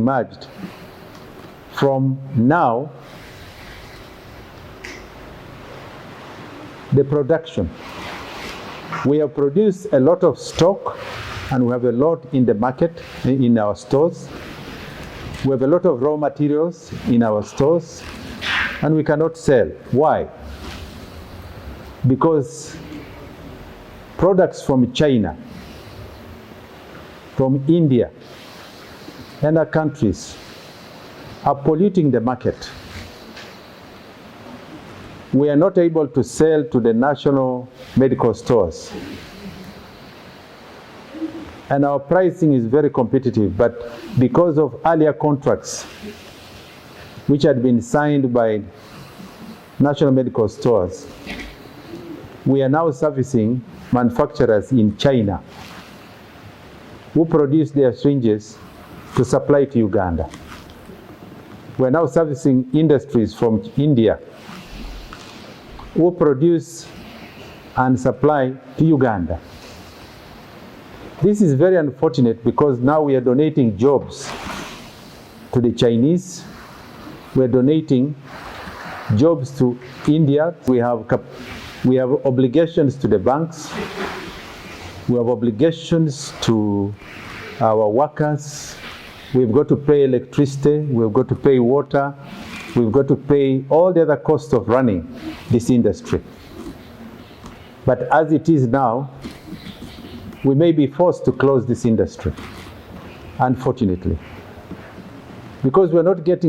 emerged from now the production. We have produced a lot of stock, and we have a lot in the market, in our stores. We have a lot of raw materials in our stores, and we cannot sell. Why? Because products from China, from India, and other countries are polluting the market. We are not able to sell to the national medical stores. And our pricing is very competitive, but because of earlier contracts which had been signed by national medical stores, we are now servicing manufacturers in China who produce their syringes to supply to Uganda. We are now servicing industries from India who produce and supply to Uganda. This is very unfortunate because now we are donating jobs to the Chinese. We are donating jobs to India. We have obligations to the banks. We have obligations to our workers. We've got to pay electricity. We've got to pay water. We've got to pay all the other costs of running this industry. But as it is now, we may be forced to close this industry, unfortunately, because we're not getting